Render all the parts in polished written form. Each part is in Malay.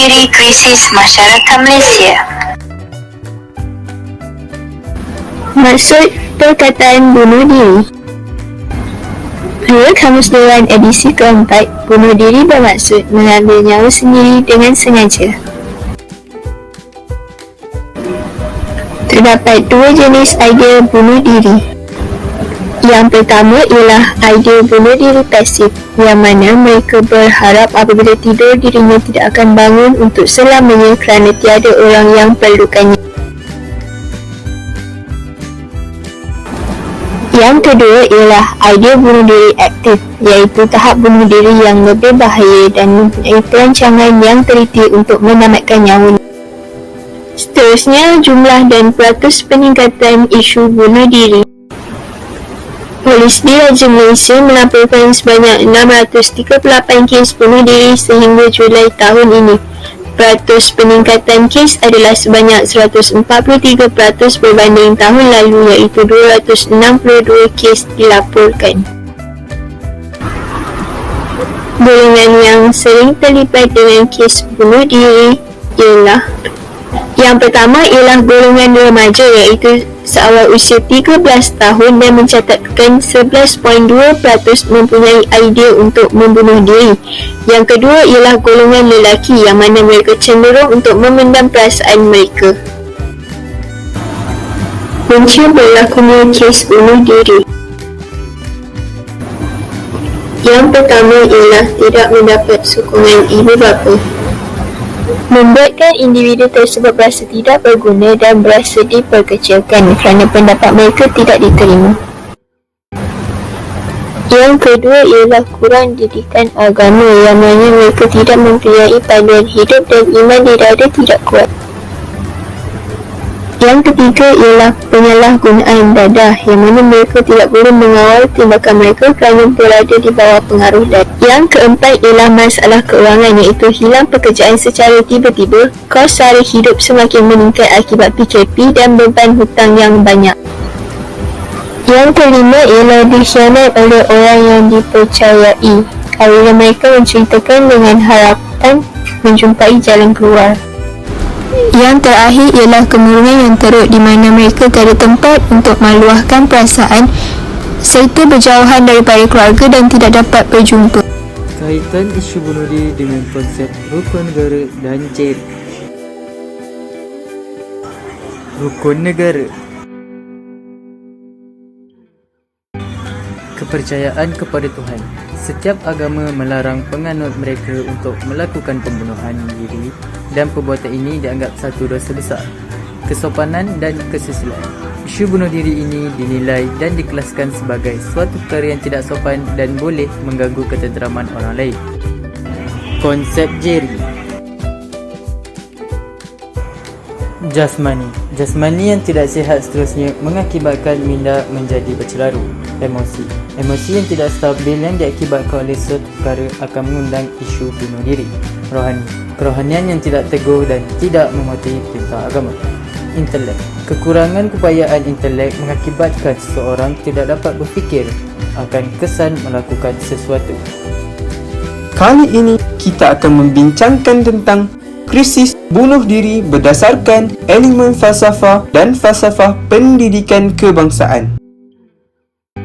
diri krisis masyarakat Malaysia. Maksud perkataan bunuh diri. Menurut Kamus Dewan edisi keempat, bunuh diri bermaksud mengambil nyawa sendiri dengan sengaja. Terdapat dua jenis idea bunuh diri. Yang pertama ialah idea bunuh diri pasif, yang mana mereka berharap apabila tidur dirinya tidak akan bangun untuk selamanya kerana tiada orang yang perlukannya. Yang kedua ialah idea bunuh diri aktif, iaitu tahap bunuh diri yang lebih bahaya dan mempunyai perancangan yang teliti untuk menamatkan nyawa. Seterusnya, jumlah dan peratus peningkatan isu bunuh diri. Polis Diraja Malaysia melaporkan sebanyak 638 kes bunuh diri sehingga Julai tahun ini. Peratus peningkatan kes adalah sebanyak 143% berbanding tahun lalu, iaitu 262 kes dilaporkan. Golongan yang sering terlibat dengan kes bunuh diri ialah: yang pertama ialah golongan remaja, iaitu seawal usia 13 tahun dan mencatatkan 11.2% mempunyai idea untuk membunuh diri. Yang kedua ialah golongan lelaki, yang mana mereka cenderung untuk memendam perasaan mereka. Punca berlakunya kes bunuh diri. Yang pertama ialah tidak mendapat sokongan ibu bapa. Membuatkan individu tersebut berasa tidak berguna dan berasa diperkecilkan kerana pendapat mereka tidak diterima. Yang kedua ialah kurang didikan agama, yang mana mereka tidak mempunyai panduan hidup dan iman di dada tidak kuat. Yang ketiga ialah penyalahgunaan dadah, yang mana mereka tidak boleh mengawal tindakan mereka kerana berada di bawah pengaruh dadah. Yang keempat ialah masalah keuangan, iaitu hilang pekerjaan secara tiba-tiba, kos sara hidup semakin meningkat akibat PKP dan beban hutang yang banyak. Yang kelima ialah dikhianat oleh orang yang dipercayai, apabila mereka menceritakan dengan harapan menjumpai jalan keluar. Yang terakhir ialah kemurungan yang teruk, di mana mereka tiada tempat untuk meluahkan perasaan serta berjauhan daripada keluarga dan tidak dapat berjumpa. Kaitan isu bunuh diri dengan konsep rukun negara dan JERI. Rukun negara. Kepercayaan kepada Tuhan. Setiap agama melarang penganut mereka untuk melakukan pembunuhan diri, dan perbuatan ini dianggap satu dosa besar. Kesopanan dan kesusilaan. Isu bunuh diri ini dinilai dan dikelaskan sebagai suatu perkara yang tidak sopan dan boleh mengganggu ketenteraman orang lain. Konsep JERI. Jasmani. Jasmani yang tidak sihat seterusnya mengakibatkan minda menjadi bercelaru. Emosi. Emosi yang tidak stabil yang diakibatkan oleh suatu perkara akan mengundang isu bunuh diri. Rohani. Kerohanian yang tidak teguh dan tidak mematuhi perintah agama. Intelek. Kekurangan kepayaan intelek mengakibatkan seseorang tidak dapat berfikir akan kesan melakukan sesuatu. Kali ini kita akan membincangkan tentang krisis bunuh diri berdasarkan elemen falsafah dan falsafah pendidikan kebangsaan.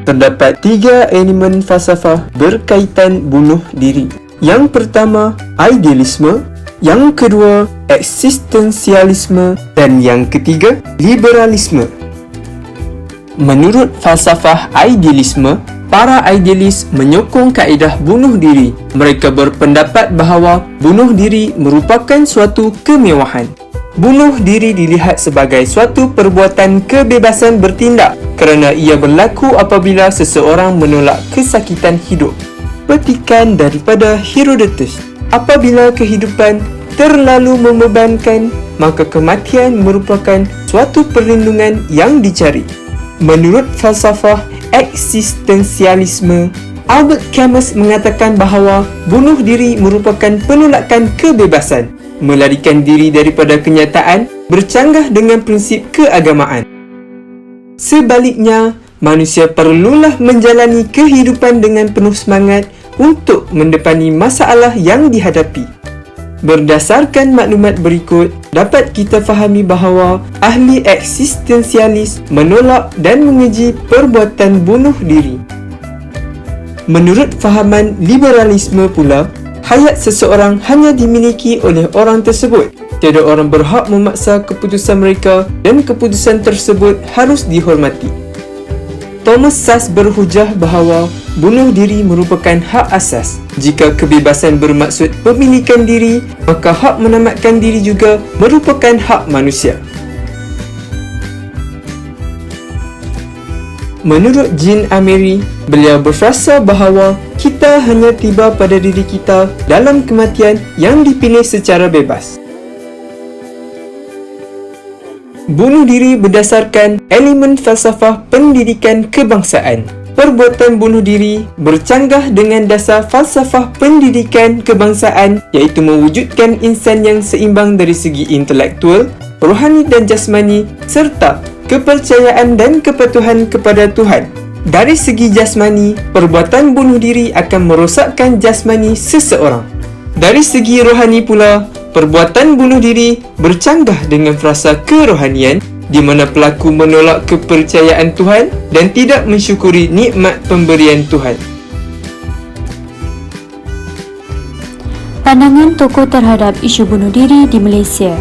Terdapat 3 elemen falsafah berkaitan bunuh diri. Yang pertama, idealisme. Yang kedua, eksistensialisme. Dan yang ketiga, liberalisme. Menurut falsafah idealisme, para idealis menyokong kaedah bunuh diri. Mereka berpendapat bahawa bunuh diri merupakan suatu kemewahan. Bunuh diri dilihat sebagai suatu perbuatan kebebasan bertindak kerana ia berlaku apabila seseorang menolak kesakitan hidup. Petikan daripada Herodotus. Apabila kehidupan terlalu membebankan, maka kematian merupakan suatu perlindungan yang dicari. Menurut falsafah eksistensialisme, Albert Camus mengatakan bahawa bunuh diri merupakan penolakan kebebasan, melarikan diri daripada kenyataan, bercanggah dengan prinsip keagamaan. Sebaliknya, manusia perlulah menjalani kehidupan dengan penuh semangat untuk mendepani masalah yang dihadapi. Berdasarkan maklumat berikut, dapat kita fahami bahawa ahli eksistensialis menolak dan mengeji perbuatan bunuh diri. Menurut fahaman liberalisme pula, hayat seseorang hanya dimiliki oleh orang tersebut. Tiada orang berhak memaksa keputusan mereka dan keputusan tersebut harus dihormati. Thomas Szasz berhujah bahawa bunuh diri merupakan hak asas. Jika kebebasan bermaksud pemilikan diri, maka hak menamatkan diri juga merupakan hak manusia. Menurut Jean Amery, beliau berfrasa bahawa kita hanya tiba pada diri kita dalam kematian yang dipilih secara bebas. Bunuh diri berdasarkan elemen falsafah pendidikan kebangsaan. Perbuatan bunuh diri bercanggah dengan dasar falsafah pendidikan kebangsaan, iaitu mewujudkan insan yang seimbang dari segi intelektual, rohani dan jasmani, serta kepercayaan dan kepatuhan kepada Tuhan. Dari segi jasmani, perbuatan bunuh diri akan merosakkan jasmani seseorang. Dari segi rohani pula, perbuatan bunuh diri bercanggah dengan frasa kerohanian, di mana pelaku menolak kepercayaan Tuhan dan tidak mensyukuri nikmat pemberian Tuhan. Pandangan tokoh terhadap isu bunuh diri di Malaysia.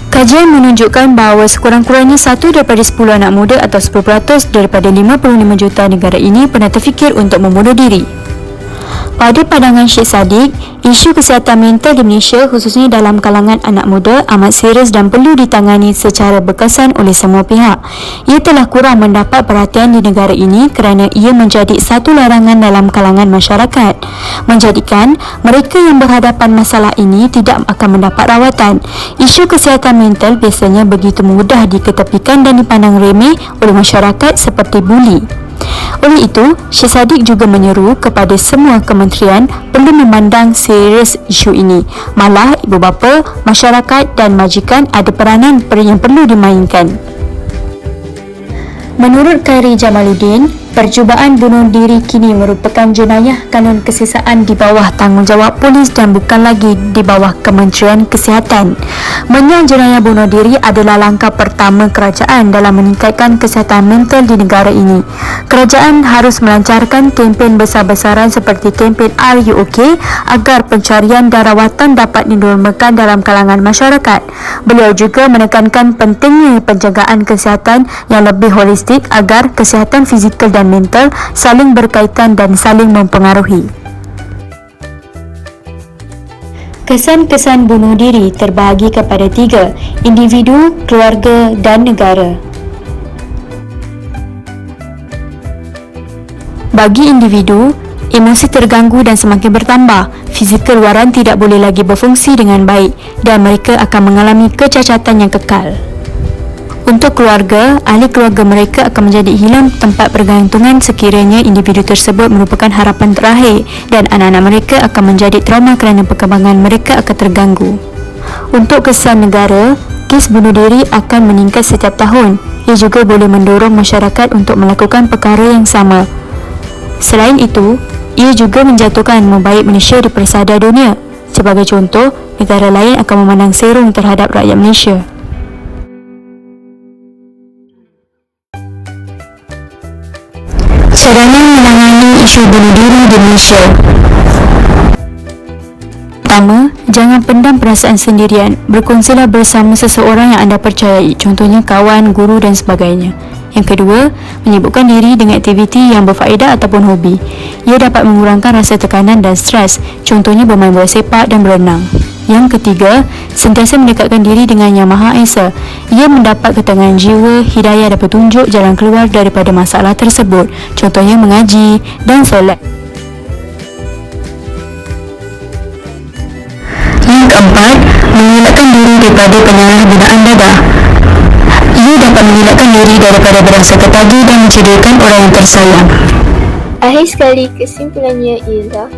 Kajian menunjukkan bahawa sekurang-kurangnya 1 daripada 10 anak muda atau 10% daripada 55 juta negara ini pernah terfikir untuk membunuh diri. Pada pandangan Syed Saddiq, isu kesihatan mental di Malaysia khususnya dalam kalangan anak muda amat serius dan perlu ditangani secara berkesan oleh semua pihak. Ia telah kurang mendapat perhatian di negara ini kerana ia menjadi satu larangan dalam kalangan masyarakat, menjadikan mereka yang berhadapan masalah ini tidak akan mendapat rawatan. Isu kesihatan mental biasanya begitu mudah diketepikan dan dipandang remeh oleh masyarakat seperti buli. Oleh itu, Syed Saddiq juga menyeru kepada semua kementerian perlu memandang serius isu ini. Malah, ibu bapa, masyarakat dan majikan ada peranan yang perlu dimainkan. Menurut Khairi Jamaluddin, percubaan bunuh diri kini merupakan jenayah kanun kesisaan di bawah tanggungjawab polis dan bukan lagi di bawah Kementerian Kesihatan. Menang jenayah bunuh diri adalah langkah pertama kerajaan dalam meningkatkan kesihatan mental di negara ini. Kerajaan harus melancarkan kempen besar-besaran seperti kempen Are You OK agar pencarian dan rawatan dapat dinormalkan dalam kalangan masyarakat. Beliau juga menekankan pentingnya penjagaan kesihatan yang lebih holistik agar kesihatan fizikal dan mental saling berkaitan dan saling mempengaruhi. Kesan-kesan bunuh diri terbahagi kepada 3, individu, keluarga dan negara. Bagi individu, emosi terganggu dan semakin bertambah, fizikal luaran tidak boleh lagi berfungsi dengan baik dan mereka akan mengalami kecacatan yang kekal. Untuk keluarga, ahli keluarga mereka akan menjadi hilang tempat pergantungan sekiranya individu tersebut merupakan harapan terakhir dan anak-anak mereka akan menjadi trauma kerana perkembangan mereka akan terganggu. Untuk kesan negara, kes bunuh diri akan meningkat setiap tahun. Ia juga boleh mendorong masyarakat untuk melakukan perkara yang sama. Selain itu, ia juga menjatuhkan nama baik Malaysia di persada dunia. Sebagai contoh, negara lain akan memandang serong terhadap rakyat Malaysia. Sarana menangani isu bunuh diri di Malaysia. Pertama, jangan pendam perasaan sendirian. Berkongsilah bersama seseorang yang anda percayai, contohnya kawan, guru dan sebagainya. Yang kedua, menyibukkan diri dengan aktiviti yang berfaedah ataupun hobi. Ia dapat mengurangkan rasa tekanan dan stres, contohnya bermain bola sepak dan berenang. Yang ketiga, sentiasa mendekatkan diri dengan Yang Maha Esa. Ia mendapat ketenangan jiwa, hidayah dan petunjuk jalan keluar daripada masalah tersebut, contohnya mengaji dan solat. Yang keempat, mengelakkan diri daripada penyalahgunaan dadah. Ia dapat mengelakkan diri daripada berasa tertagih dan mencederakan orang yang tersayang. Akhir sekali, kesimpulannya ialah